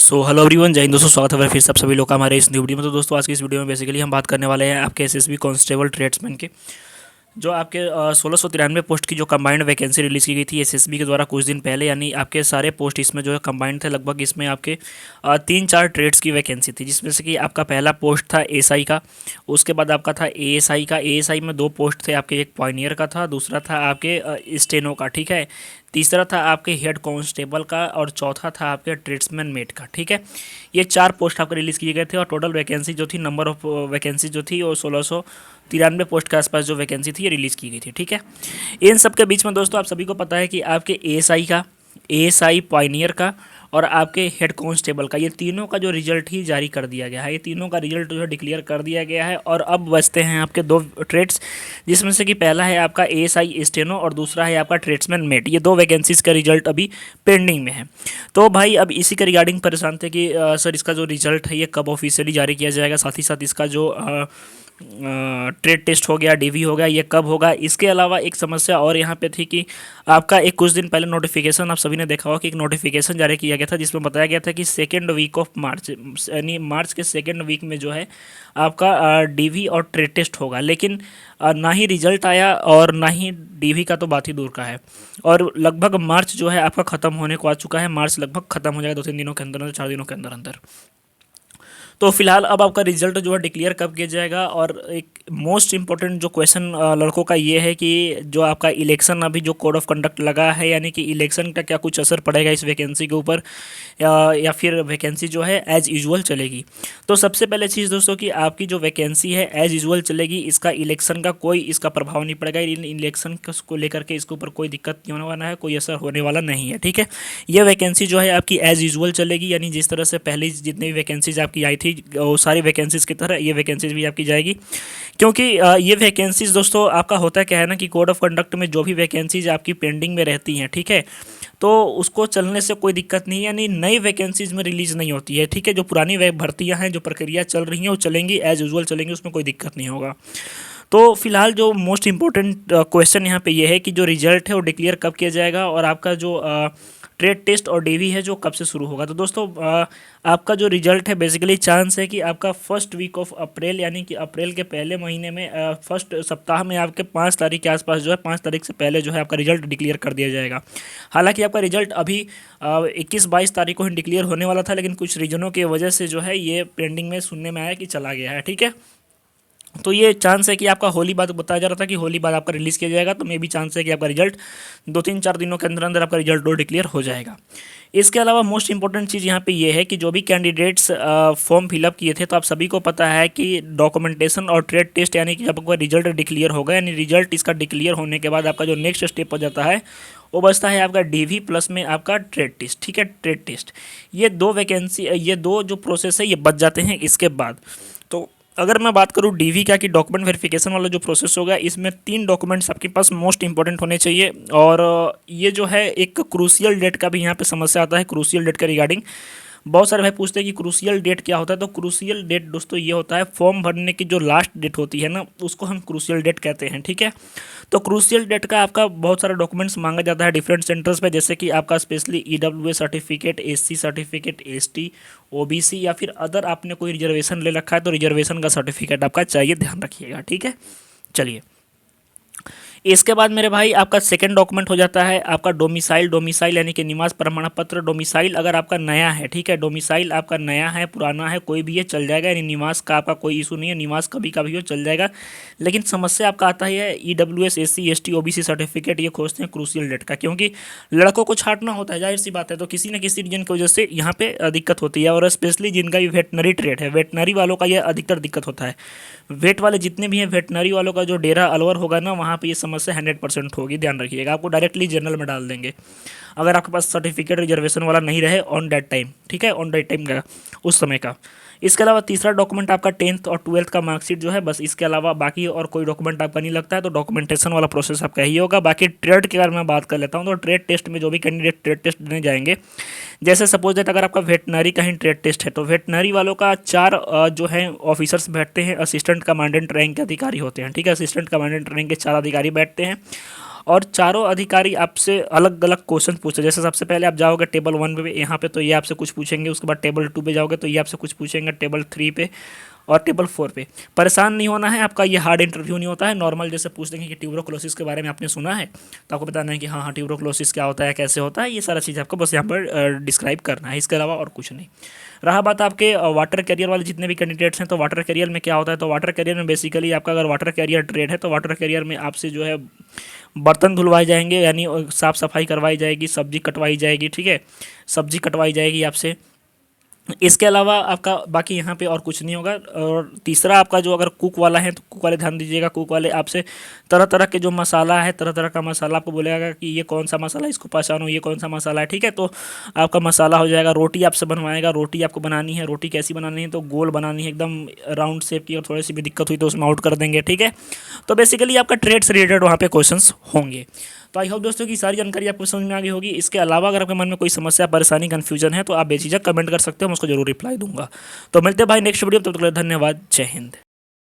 So hello everyone, जय हिंद दोस्तों। स्वागत है फिर से आप सभी लोग का हमारे इस न्यू वीडियो में। तो दोस्तों आज की इस वीडियो में बेसिकली हम बात करने वाले हैं आपके एसएसबी कांस्टेबल ट्रेड्समैन के जो आपके 1693 पोस्ट की जो कंबाइंड वैकेंसी रिलीज़ की गई थी एसएसबी के द्वारा कुछ दिन पहले। यानी आपके सारे पोस्ट इसमें जो है कंबाइंड थे लगभग। इसमें आपके 3-4 ट्रेड्स की वैकेंसी थी, जिसमें से कि आपका पहला पोस्ट था एएसआई का, उसके बाद आपका था एएसआई का। एएसआई में 2 पोस्ट थे आपके, एक पॉइनियर का था, दूसरा था आपके स्टेनो का, ठीक है। तीसरा था आपके हेड कांस्टेबल का और चौथा था आपके ट्रेड्समैन मेट का, ठीक है। ये 4 पोस्ट आपको रिलीज़ किए गए थे और टोटल वैकेंसी जो थी, नंबर ऑफ वैकेंसी जो थी वो 1693 पोस्ट के आसपास जो वैकेंसी थी ये रिलीज़ की गई थी, ठीक है। इन सब के बीच में दोस्तों आप सभी को पता है कि आपके एएसआई का, एएसआई पॉइनियर का और आपके हेड कांस्टेबल का, ये तीनों का जो रिजल्ट ही जारी कर दिया गया है। ये तीनों का रिजल्ट जो है डिक्लेयर कर दिया गया है। और अब बचते हैं आपके 2 ट्रेड्स, जिसमें से कि पहला है आपका एएसआई स्टेनो और दूसरा है आपका ट्रेड्समैन मेट। ये 2 वैकेंसीज का रिजल्ट अभी पेंडिंग में है। तो भाई अब इसी के रिगार्डिंग परेशान थे कि सर इसका जो रिजल्ट है ये कब ऑफिशियली जारी किया जाएगा, साथ ही साथ इसका जो ट्रेड टेस्ट हो गया, डीवी हो गया, ये कब होगा। इसके अलावा एक समस्या और यहाँ पे थी कि आपका एक कुछ दिन पहले नोटिफिकेशन आप सभी ने देखा होगा कि एक नोटिफिकेशन जारी किया गया था, जिसमें बताया गया था कि सेकेंड वीक ऑफ मार्च, यानी मार्च के सेकेंड वीक में जो है आपका डीवी और ट्रेड टेस्ट होगा। लेकिन ना ही रिजल्ट आया और ना ही डीवी का तो बात ही दूर का है। और लगभग मार्च जो है आपका ख़त्म होने को आ चुका है। मार्च लगभग ख़त्म हो जाएगा 2-3 दिनों के अंदर, 4 दिनों के अंदर अंदर। तो फिलहाल अब आपका रिजल्ट जो है डिक्लेयर कब किया जाएगा। और एक मोस्ट इंपॉर्टेंट जो क्वेश्चन लड़कों का ये है कि जो आपका इलेक्शन अभी जो कोड ऑफ कंडक्ट लगा है, यानी कि इलेक्शन का क्या कुछ असर पड़ेगा इस वैकेंसी के ऊपर, या फिर वैकेंसी जो है एज यूजुअल चलेगी। तो सबसे पहले चीज़ दोस्तों कि आपकी जो वैकेंसी है एज यूजुअल चलेगी, इसका इलेक्शन का कोई इसका प्रभाव नहीं पड़ेगा। इलेक्शन को लेकर के इसके ऊपर कोई दिक्कत नहीं होने वाला है, कोई असर होने वाला नहीं है, ठीक है। ये वैकेंसी जो है आपकी एज यूजुअल चलेगी, यानी जिस तरह से पहले जितनी भी वैकेंसीज आपकी आई थी वो सारी वैकेंसीज की तरह ये वैकेंसीज भी आपकी जाएगी। क्योंकि ये वैकेंसीज दोस्तों आपका होता क्या है ना कि कोड ऑफ कंडक्ट में जो भी वैकेंसीज आपकी पेंडिंग में रहती हैं, ठीक है, तो उसको चलने से कोई दिक्कत नहीं है, यानी नई वैकेंसीज में रिलीज नहीं होती है, ठीक है। जो पुरानी भर्तियां हैं, जो प्रक्रिया चल रही हैं वो चलेंगी, एज यूजुअल चलेंगी, उसमें कोई दिक्कत नहीं होगा। तो फिलहाल जो मोस्ट इंपॉर्टेंट क्वेश्चन यहाँ पे ये है कि जो रिजल्ट है वो डिक्लेयर कब किया जाएगा और आपका जो ट्रेड टेस्ट और डीवी है जो कब से शुरू होगा। तो दोस्तों आपका जो रिजल्ट है बेसिकली चांस है कि आपका फर्स्ट वीक ऑफ अप्रैल, यानी कि अप्रैल के पहले महीने में फर्स्ट सप्ताह में आपके 5 तारीख के आसपास जो है, 5 तारीख से पहले जो है आपका रिजल्ट डिक्लेयर कर दिया जाएगा। हालांकि आपका रिजल्ट अभी 21-22 तारीख को ही डिक्लेयर होने वाला था, लेकिन कुछ रीजनों की वजह से जो है ये पेंडिंग में सुनने में आया कि चला गया है, ठीक है। तो ये चांस है कि आपका होली बाद बताया जा रहा था कि होली बाद आपका रिलीज़ किया जाएगा, तो मे भी चांस है कि आपका रिजल्ट 2-3-4 दिनों के अंदर अंदर आपका रिजल्ट डिक्लेयर हो जाएगा। इसके अलावा मोस्ट इंपॉर्टेंट चीज़ यहाँ पे ये है कि जो भी कैंडिडेट्स फॉर्म फिलअप किए थे, तो आप सभी को पता है कि डॉक्यूमेंटेशन और ट्रेड टेस्ट, यानी कि जब आपका रिजल्ट डिक्लेयर होगा, यानी रिजल्ट इसका डिक्लेयर होने के बाद आपका जो नेक्स्ट स्टेप हो जाता है वो बचता है आपका डीवी प्लस में आपका ट्रेड टेस्ट, ठीक है। ट्रेड टेस्ट, ये 2 वैकेंसी, ये 2 जो प्रोसेस है ये बच जाते हैं इसके बाद। तो अगर मैं बात करूँ डीवी का कि डॉक्यूमेंट वेरिफिकेशन वाला जो प्रोसेस होगा, इसमें 3 डॉक्यूमेंट्स आपके पास मोस्ट इंपॉर्टेंट होने चाहिए। और ये जो है एक क्रूशियल डेट का भी यहाँ पे समस्या आता है। क्रूशियल डेट के रिगार्डिंग बहुत सारे भाई पूछते हैं कि क्रूशियल डेट क्या होता है। तो क्रूशियल डेट दोस्तों ये होता है फॉर्म भरने की जो लास्ट डेट होती है ना, उसको हम क्रूशियल डेट कहते हैं, ठीक है। तो क्रूशियल डेट का आपका बहुत सारा डॉक्यूमेंट्स मांगा जाता है डिफरेंट सेंटर्स पे, जैसे कि आपका specially EWS certificate, SC certificate, ST, OBC या फिर अदर आपने कोई रिजर्वेशन ले रखा है तो रिजर्वेशन का सर्टिफिकेट आपका चाहिए, ध्यान रखिएगा, ठीक है। चलिए, इसके बाद मेरे भाई आपका सेकंड डॉक्यूमेंट हो जाता है आपका डोमिसाइल। डोमिसाइल यानी कि निवास प्रमाण पत्र। डोमिसाइल अगर आपका नया है, ठीक है, डोमिसाइल आपका नया है, पुराना है, कोई भी है चल जाएगा, यानी निवास का आपका कोई इशू नहीं है, निवास कभी का भी हो चल जाएगा। लेकिन समस्या आपका आता है EWS, SC, ST, OBC certificate, ये खोजते हैं क्रूशियल डेट का, क्योंकि लड़कों को छांटना होता है, जाहिर सी बात है। तो किसी न किसी रीजन की वजह से यहाँ पे दिक्कत होती है। और स्पेशली जिनका भी वेटनरी ट्रेड है, वेटनरी वालों का यह अधिकतर दिक्कत होता है। वेट वाले जितने भी हैं, वेटनरी वालों का जो डेरा अलवर होगा ना, वहाँ पे ये समस्या 100% होगी, ध्यान रखिएगा। आपको डायरेक्टली जनरल में डाल देंगे अगर आपके पास सर्टिफिकेट रिजर्वेशन वाला नहीं रहे ऑन दैट टाइम, ठीक है, ऑन दैट टाइम का, उस समय का। इसके अलावा तीसरा डॉक्यूमेंट आपका 10th और 12th का मार्कशीट जो है, बस इसके अलावा बाकी और कोई डॉक्यूमेंट आपका नहीं लगता है। तो डॉक्यूमेंटेशन वाला प्रोसेस आपका ही होगा। बाकी ट्रेड के बारे में बात कर लेता हूँ। तो ट्रेड टेस्ट में जो भी कैंडिडेट ट्रेड टेस्ट देने जाएंगे, जैसे सपोज दैट अगर आपका वेटनरी का ही ट्रेड टेस्ट है, तो वेटनरी वालों का 4 जो है ऑफिसर्स बैठते हैं, असिस्टेंट कमांडेंट रैंक के अधिकारी होते हैं, ठीक है। असिस्टेंट कमांडेंट रैंक के 4 अधिकारी बैठते हैं और चारों अधिकारी आपसे अलग अलग क्वेश्चन पूछते हैं। जैसे सबसे पहले आप जाओगे टेबल 1 पे, यहाँ पे तो ये आपसे कुछ पूछेंगे, उसके बाद टेबल 2 पे जाओगे तो ये आपसे कुछ पूछेंगे, टेबल 3 पे और टेबल 4 पे। परेशान नहीं होना है, आपका ये हार्ड इंटरव्यू नहीं होता है। नॉर्मल जैसे पूछ देंगे कि ट्यूबरकुलोसिस के बारे में आपने सुना है, तो आपको बताना है कि हाँ हाँ ट्यूबरकुलोसिस क्या होता है, कैसे होता है, ये सारा चीज़ आपको बस यहाँ पर डिस्क्राइब करना है, इसके अलावा और कुछ नहीं। रहा बात आपके वाटर कैरियर वाले जितने भी कैंडिडेट्स हैं, तो वाटर कैरियर में क्या होता है, तो वाटर कैरियर में बेसिकली आपका अगर वाटर कैरियर ट्रेड है तो वाटर कैरियर में आपसे जो है बर्तन धुलवाए जाएंगे, यानी साफ़ सफाई करवाई जाएगी, सब्जी कटवाई जाएगी, ठीक है, सब्जी कटवाई जाएगी आपसे। इसके अलावा आपका बाकी यहाँ पे और कुछ नहीं होगा। और तीसरा आपका जो अगर कुक वाला है तो कुक वाले ध्यान दीजिएगा, कुक वाले आपसे तरह तरह के जो मसाला है, तरह तरह का मसाला आपको बोलेगा कि ये कौन सा मसाला, इसको पहचानो, ये कौन सा मसाला है, ठीक है। तो आपका मसाला हो जाएगा। रोटी आपसे बनवाएगा, रोटी आपको बनानी है, रोटी कैसी बनानी है, तो गोल बनानी है एकदम राउंड शेप की, और थोड़ी सी भी दिक्कत हुई तो उसमें आउट कर देंगे, ठीक है। तो बेसिकली आपका ट्रेड से रिलेटेड वहाँ पे क्वेश्चंस होंगे। तो आई होप दोस्तों की सारी जानकारी आपको समझ में आ गई होगी। इसके अलावा अगर आपके मन में कोई समस्या, परेशानी, कन्फ्यूजन है तो आप बेझिझक कमेंट कर सकते हो, मैं उसको जरूर रिप्लाई दूंगा। तो मिलते हैं भाई नेक्स्ट वीडियो, तब तक के लिए धन्यवाद, जय हिंद।